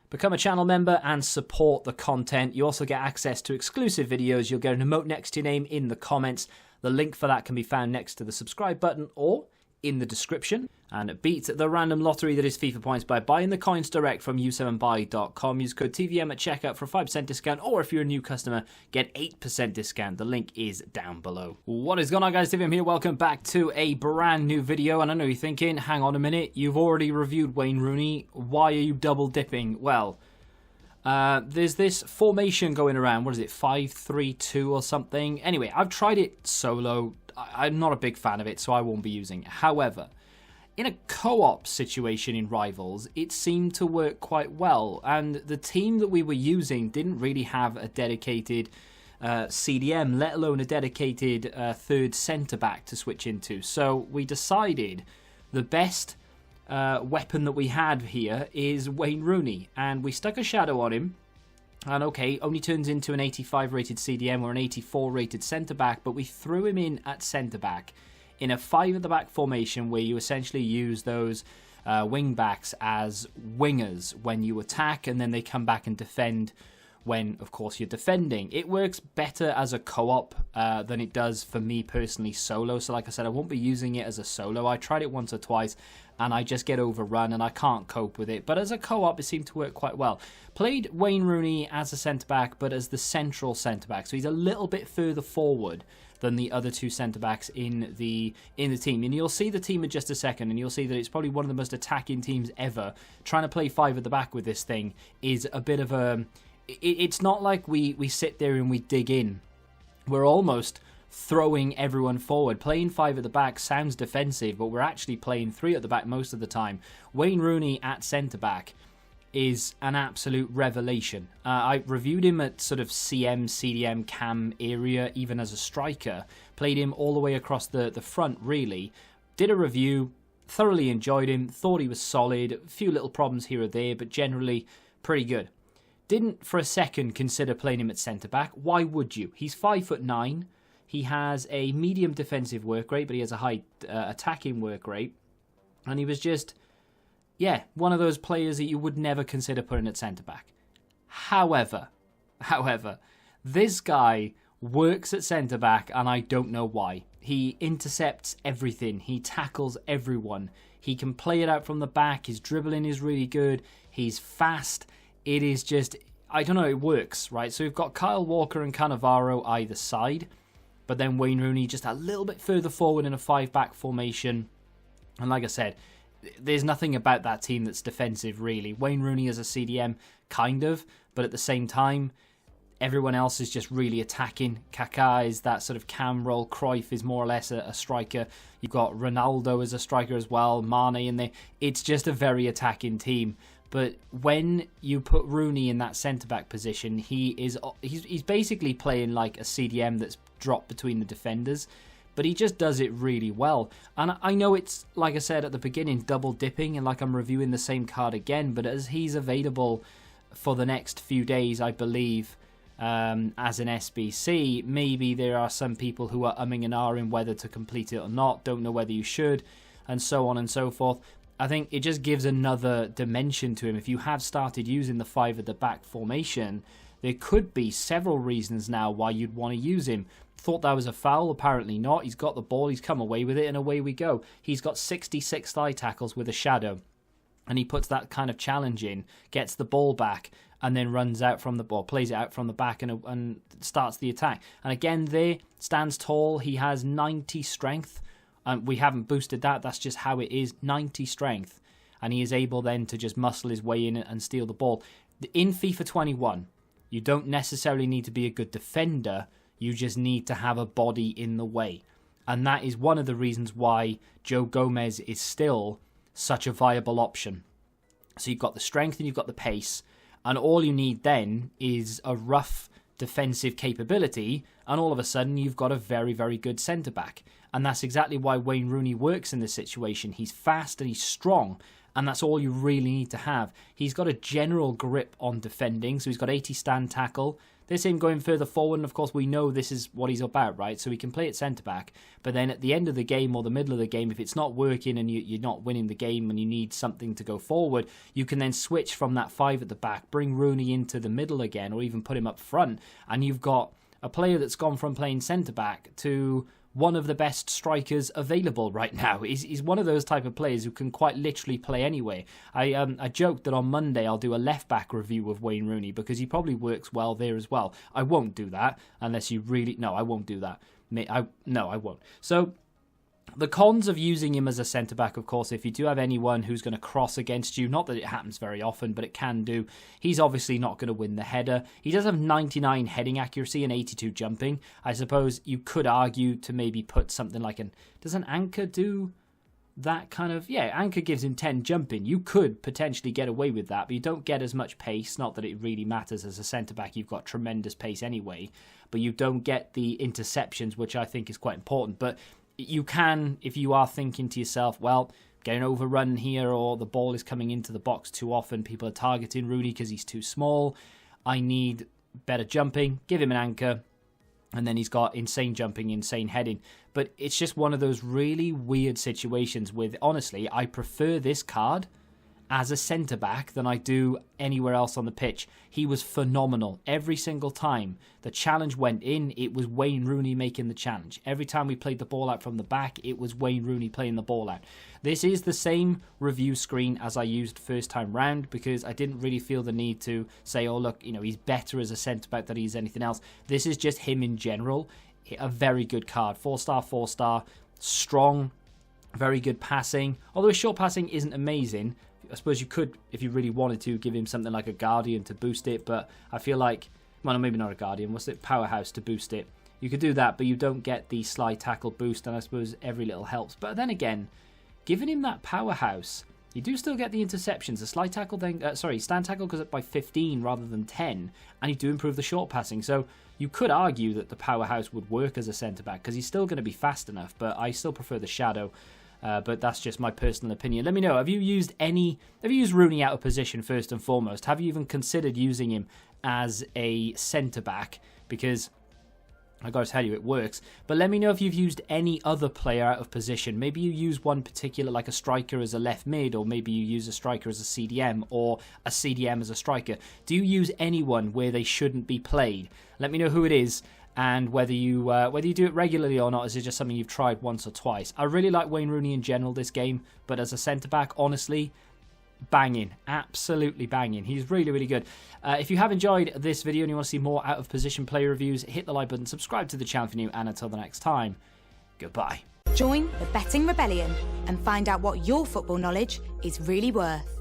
Become a channel member and support the content. You also get access to exclusive videos. You'll get an emote next to your name in the comments. The link for that can be found next to the subscribe button or in the description. And beat the random lottery that is FIFA points by buying the coins direct from u7buy.com. Use code TVM at checkout for a 5% discount, or if you're a new customer, get 8% discount. The link is down below. What is going on, guys? TVM here. Welcome back to a brand new video. And I know you're thinking, hang on a minute, you've already reviewed Wayne Rooney. Why are you double dipping? Well, there's this formation going around. What is it, 5-3-2 or something? Anyway, I've tried it solo. I'm not a big fan of it, so I won't be using it. However, in a co-op situation in Rivals, it seemed to work quite well, and the team that we were using didn't really have a dedicated CDM, let alone a dedicated third centre-back to switch into. So we decided the best weapon that we had here is Wayne Rooney, and we stuck a shadow on him. And okay, only turns into an 85 rated CDM or an 84 rated centre-back, but we threw him in at centre-back in a 5 at the back formation where you essentially use those wing backs as wingers when you attack, and then they come back and defend when, of course, you're defending. It works better as a co-op than it does for me personally solo. So like I said, I won't be using it as a solo. I tried it once or twice and I just get overrun and I can't cope with it. But as a co-op, it seemed to work quite well. Played Wayne Rooney as a centre-back, but as the central centre-back. So he's a little bit further forward than the other two centre-backs in the team. And you'll see the team in just a second, and you'll see that it's probably one of the most attacking teams ever. Trying to play 5 at the back with this thing is a bit of a... It's not like we sit there and we dig in. We're almost throwing everyone forward. Playing 5 at the back sounds defensive, but we're actually playing 3 at the back most of the time. Wayne Rooney at centre-back is an absolute revelation. I reviewed him at sort of CM, CDM, cam area, even as a striker. Played him all the way across the front, really. Did a review, thoroughly enjoyed him, thought he was solid. A few little problems here or there, but generally pretty good. Didn't for a second consider playing him at centre-back. Why would you? He's 5'9". He has a medium defensive work rate, but he has a high attacking work rate. And he was just... yeah, one of those players that you would never consider putting at centre-back. However, this guy works at centre-back, and I don't know why. He intercepts everything. He tackles everyone. He can play it out from the back. His dribbling is really good. He's fast. It is just, I don't know, it works, right? So we've got Kyle Walker and Cannavaro either side, but then Wayne Rooney just a little bit further forward in a 5-back formation. And like I said, there's nothing about that team that's defensive, really. Wayne Rooney as a CDM, kind of, but at the same time, everyone else is just really attacking. Kaká is that sort of cam role. Cruyff is more or less a striker. You've got Ronaldo as a striker as well, Mane in there. It's just a very attacking team. But when you put Rooney in that centre-back position, he's basically playing like a CDM that's dropped between the defenders. But he just does it really well. And I know it's, like I said at the beginning, double dipping, and like I'm reviewing the same card again. But as he's available for the next few days, I believe, as an SBC, maybe there are some people who are umming and ahhing whether to complete it or not, don't know whether you should, and so on and so forth. I think it just gives another dimension to him. If you have started using the 5 at the back formation, there could be several reasons now why you'd want to use him. Thought that was a foul, apparently not. He's got the ball, he's come away with it, and away we go. He's got 66 thigh tackles with a shadow, and he puts that kind of challenge in, gets the ball back, and then runs out from the ball, plays it out from the back and starts the attack. And again there, stands tall, he has 90 strength. We haven't boosted that, that's just how it is, 90 strength. And he is able then to just muscle his way in and steal the ball. In FIFA 21, you don't necessarily need to be a good defender, you just need to have a body in the way. And that is one of the reasons why Joe Gomez is still such a viable option. So you've got the strength and you've got the pace, and all you need then is a rough defensive capability, and all of a sudden you've got a very, very good centre-back. And that's exactly why Wayne Rooney works in this situation. He's fast and he's strong, and that's all you really need to have. He's got a general grip on defending, so he's got 80 stand tackle. This him going further forward, and of course we know this is what he's about, right? So he can play at centre-back, but then at the end of the game or the middle of the game, if it's not working and you're not winning the game and you need something to go forward, you can then switch from that 5 at the back, bring Rooney into the middle again, or even put him up front, and you've got a player that's gone from playing centre-back to one of the best strikers available right now. He's one of those type of players who can quite literally play anyway. I joked that on Monday I'll do a left-back review of Wayne Rooney because he probably works well there as well. I won't do that unless you really... No, I won't do that. No, I won't. So the cons of using him as a centre-back, of course, if you do have anyone who's going to cross against you, not that it happens very often, but it can do, he's obviously not going to win the header. He does have 99 heading accuracy and 82 jumping. I suppose you could argue to maybe put something like does an anchor do that kind of... Yeah, anchor gives him 10 jumping. You could potentially get away with that, but you don't get as much pace. Not that it really matters as a centre-back. You've got tremendous pace anyway, but you don't get the interceptions, which I think is quite important. But you can, if you are thinking to yourself, well, getting overrun here, or the ball is coming into the box too often, people are targeting Rooney because he's too small, I need better jumping, give him an anchor, and then he's got insane jumping, insane heading. But it's just one of those really weird situations with, honestly, I prefer this card as a centre-back than I do anywhere else on the pitch. He was phenomenal. Every single time the challenge went in, it was Wayne Rooney making the challenge. Every time we played the ball out from the back, it was Wayne Rooney playing the ball out. This is the same review screen as I used first time round because I didn't really feel the need to say, oh look, you know, he's better as a centre-back than he's anything else. This is just him in general. A very good card. 4-star, 4-star, strong, very good passing. Although his short passing isn't amazing, I suppose you could, if you really wanted to, give him something like a Guardian to boost it, but I feel like, well, maybe not a Guardian, what's it, Powerhouse to boost it. You could do that, but you don't get the slide tackle boost, and I suppose every little helps. But then again, giving him that Powerhouse, you do still get the interceptions. The slide tackle then, stand tackle goes up by 15 rather than 10, and you do improve the short passing. So you could argue that the Powerhouse would work as a centre-back, because he's still going to be fast enough, but I still prefer the Shadow. But that's just my personal opinion. Let me know, have you used Rooney out of position first and foremost? Have you even considered using him as a centre-back? Because I gotta tell you, it works. But let me know if you've used any other player out of position. Maybe you use one particular, like a striker as a left mid, or maybe you use a striker as a CDM, or a CDM as a striker. Do you use anyone where they shouldn't be played? Let me know who it is, and whether you do it regularly or not. Is it just something you've tried once or twice? I really like Wayne Rooney in general this game, but as a centre-back, honestly, banging. Absolutely banging. He's really, really good. If you have enjoyed this video and you want to see more out-of-position player reviews, hit the like button, subscribe to the channel if you're new, and until the next time, goodbye. Join the Betting Rebellion and find out what your football knowledge is really worth.